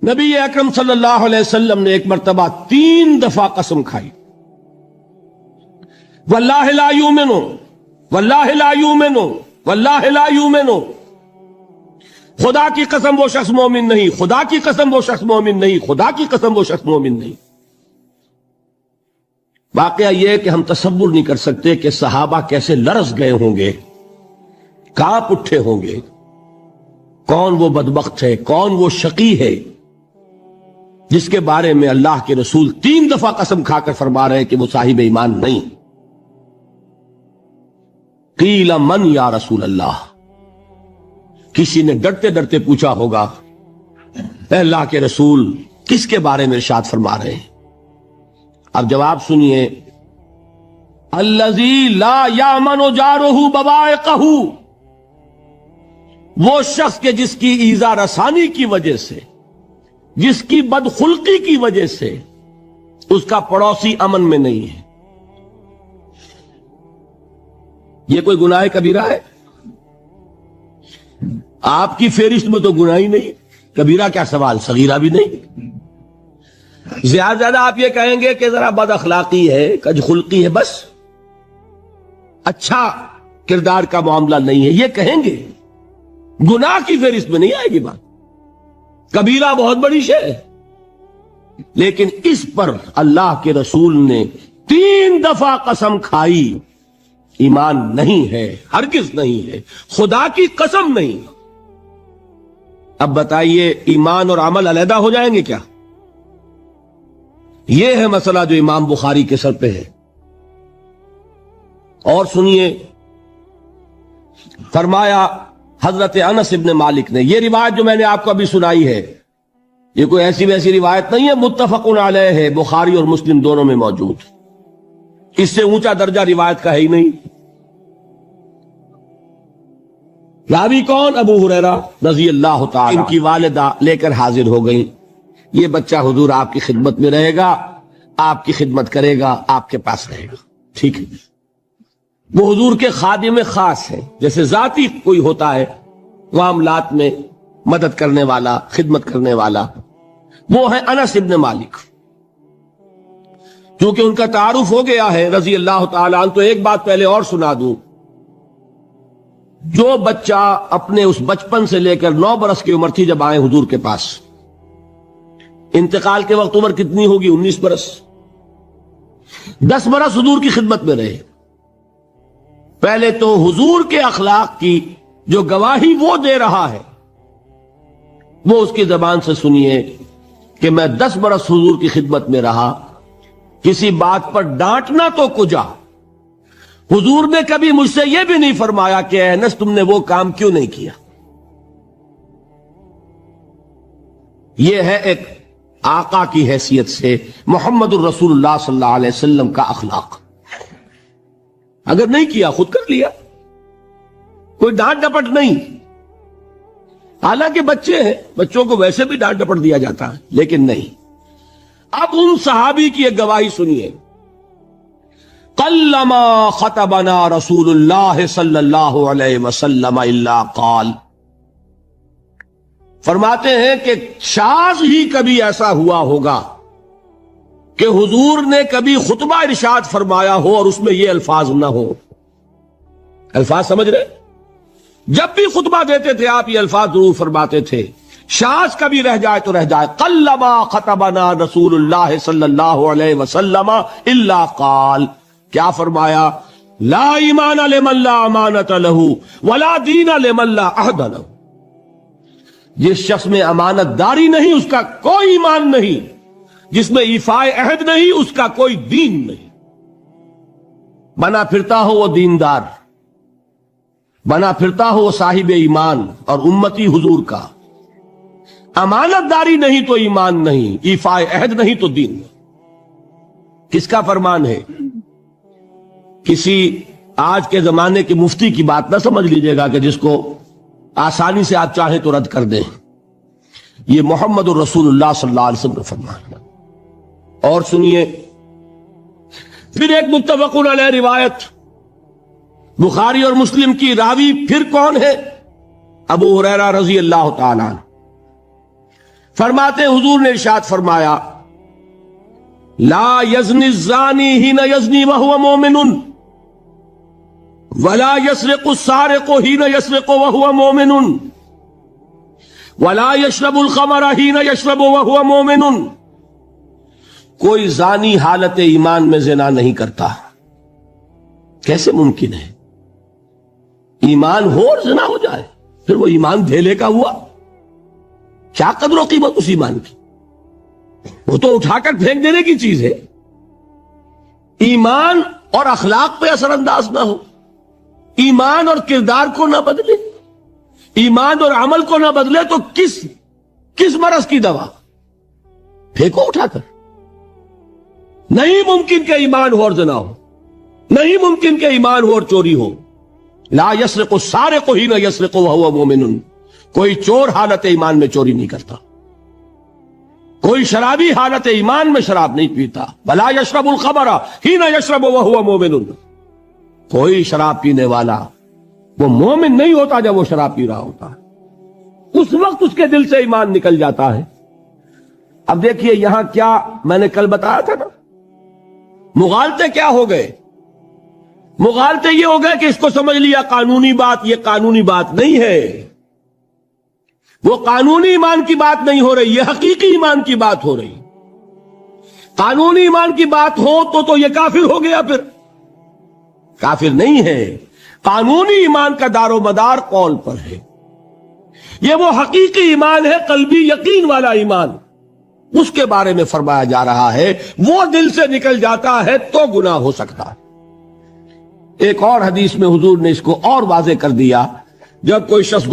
نبی اکرم صلی اللہ علیہ وسلم نے ایک مرتبہ 3 دفعہ قسم کھائی، واللہ لا یؤمنو، واللہ لا یؤمنو، واللہ لا یؤمنو، خدا کی قسم وہ شخص مومن نہیں، خدا کی قسم وہ شخص مومن نہیں، خدا کی قسم وہ شخص مومن نہیں۔ واقعہ یہ ہے کہ ہم تصور نہیں کر سکتے کہ صحابہ کیسے لرز گئے ہوں گے، کانپ اٹھے ہوں گے، کون وہ بدبخت ہے، کون وہ شقی ہے جس کے بارے میں اللہ کے رسول 3 دفعہ قسم کھا کر فرما رہے ہیں کہ وہ صاحب ایمان نہیں۔ قیل من یا رسول اللہ، کسی نے ڈرتے ڈرتے پوچھا ہوگا اے اللہ کے رسول کس کے بارے میں ارشاد فرما رہے ہیں؟ اب جواب سنیے، الذی لا یامن جارہ بوائقہ، وہ شخص کے جس کی ایذا رسانی کی وجہ سے، جس کی بدخلقی کی وجہ سے اس کا پڑوسی امن میں نہیں ہے۔ یہ کوئی گناہ کبیرہ ہے؟ آپ کی فہرست میں تو گناہ ہی نہیں، کبیرہ کیا سوال، صغیرہ بھی نہیں۔ زیادہ زیادہ آپ یہ کہیں گے کہ ذرا بد اخلاقی ہے، کج خلقی ہے، بس اچھا کردار کا معاملہ نہیں ہے، یہ کہیں گے، گناہ کی فہرست میں نہیں آئے گی بات۔ کبیرہ بہت بڑی شے ہے، لیکن اس پر اللہ کے رسول نے 3 دفعہ قسم کھائی، ایمان نہیں ہے، ہرگز نہیں ہے، خدا کی قسم نہیں۔ اب بتائیے ایمان اور عمل علیحدہ ہو جائیں گے کیا؟ یہ ہے مسئلہ جو امام بخاری کے سر پہ ہے۔ اور سنیے، فرمایا حضرت انس ابن مالک نے، یہ روایت جو میں نے آپ کو ابھی سنائی ہے یہ کوئی ایسی ویسی روایت نہیں ہے، متفق علیہ ہے، بخاری اور مسلم دونوں میں موجود، اس سے اونچا درجہ روایت کا ہے ہی نہیں۔ راوی کون؟ ابو ہریرہ رضی اللہ تعالی، ان کی والدہ لے کر حاضر ہو گئیں، یہ بچہ حضور آپ کی خدمت میں رہے گا، آپ کی خدمت کرے گا، آپ کے پاس رہے گا، ٹھیک ہے۔ وہ حضور کے خادم خاص ہیں، جیسے ذاتی کوئی ہوتا ہے معاملات میں مدد کرنے والا، خدمت کرنے والا، وہ ہیں انس ابن مالک۔ کیونکہ ان کا تعارف ہو گیا ہے رضی اللہ تعالیٰ عنہ، تو ایک بات پہلے اور سنا دوں، جو بچہ اپنے اس بچپن سے لے کر 9 برس کی عمر تھی جب آئے حضور کے پاس، انتقال کے وقت عمر کتنی ہوگی؟ 19 برس، 10 برس حضور کی خدمت میں رہے۔ پہلے تو حضور کے اخلاق کی جو گواہی وہ دے رہا ہے وہ اس کی زبان سے سنیے کہ میں 10 برس حضور کی خدمت میں رہا، کسی بات پر ڈانٹنا تو کجا، حضور نے کبھی مجھ سے یہ بھی نہیں فرمایا کہ اے انس تم نے وہ کام کیوں نہیں کیا۔ یہ ہے ایک آقا کی حیثیت سے محمد الرسول اللہ صلی اللہ علیہ وسلم کا اخلاق۔ اگر نہیں کیا خود کر لیا، کوئی ڈانٹ ڈپٹ نہیں۔ حالانکہ بچے ہیں، بچوں کو ویسے بھی ڈانٹ ڈپٹ دیا جاتا ہے، لیکن نہیں۔ اب ان صحابی کی ایک گواہی سنیے، قلما خطبنا رسول اللہ صلی اللہ علیہ وسلم الا قال، فرماتے ہیں کہ شاذ ہی کبھی ایسا ہوا ہوگا کہ حضور نے کبھی خطبہ ارشاد فرمایا ہو اور اس میں یہ الفاظ نہ ہو۔ الفاظ سمجھ رہے؟ جب بھی خطبہ دیتے تھے آپ یہ الفاظ ضرور فرماتے تھے، شاذ کبھی رہ جائے تو رہ جائے، قلما خطبنا رسول اللہ صلی اللہ علیہ وسلم الا قال، کیا فرمایا؟ لا ایمان لمن لا امانت لہ ولا دین لمن لا عہد لہ، جس شخص میں امانت داری نہیں اس کا کوئی ایمان نہیں، جس میں ایفاء عہد نہیں اس کا کوئی دین نہیں۔ بنا پھرتا ہو وہ دیندار، بنا پھرتا ہو وہ صاحب ایمان اور امتی حضور کا، امانت داری نہیں تو ایمان نہیں، ایفاء عہد نہیں تو دین نہیں۔ کس کا فرمان ہے؟ کسی آج کے زمانے کے مفتی کی بات نہ سمجھ لیجئے گا کہ جس کو آسانی سے آپ چاہیں تو رد کر دیں، یہ محمد الرسول اللہ صلی اللہ علیہ وسلم کا فرمان ہے۔ اور سنیے پھر ایک متفق علیہ روایت، بخاری اور مسلم کی، راوی پھر کون ہے؟ ابو ہریرہ رضی اللہ تعالیٰ عنہ۔ فرماتے حضور نے ارشاد فرمایا لا یزنی الزانی حین یزنی وہو مومن ولا یسرق السارق حین یسرق وہو مومن ولا یشرب الخمر حین یشرب وہو مومن. کوئی زانی حالت ایمان میں زنا نہیں کرتا. کیسے ممکن ہے؟ ایمان ہو اور زنا ہو جائے، پھر وہ ایمان دھیلے کا ہوا. کیا قدر و قیمت اس ایمان کی؟ وہ تو اٹھا کر پھینک دینے کی چیز ہے. ایمان اور اخلاق پہ اثر انداز نہ ہو، ایمان اور کردار کو نہ بدلے، ایمان اور عمل کو نہ بدلے تو کس مرض کی دوا؟ پھینکو اٹھا کر. نہیں ممکن کہ ایمان ہو اور زنا ہو، نہیں ممکن کہ ایمان ہو اور چوری ہو. لا یسرق السارق حین یسرق وہو مومن. کوئی چور حالت ایمان میں چوری نہیں کرتا، کوئی شرابی حالت ایمان میں شراب نہیں پیتا. ولا یشرب الخمر حین یشرب وہو مومن. کوئی شراب پینے والا وہ مومن نہیں ہوتا جب وہ شراب پی رہا ہوتا، اس وقت اس کے دل سے ایمان نکل جاتا ہے. اب دیکھیے یہاں کیا میں نے کل بتایا تھا نا، مغالطے کیا ہو گئے؟ مغالطے یہ ہو گئے کہ اس کو سمجھ لیا قانونی بات. یہ قانونی بات نہیں ہے، وہ قانونی ایمان کی بات نہیں ہو رہی، یہ حقیقی ایمان کی بات ہو رہی. قانونی ایمان کی بات ہو تو یہ کافر ہو گیا. پھر کافر نہیں ہے. قانونی ایمان کا دار و مدار قول پر ہے. یہ وہ حقیقی ایمان ہے، قلبی یقین والا ایمان. اس کے بارے میں فرمایا جا رہا ہے وہ دل سے نکل جاتا ہے تو گناہ ہو سکتا ہے. ایک اور حدیث میں حضور نے اس کو اور واضح کر دیا. جب کوئی شخص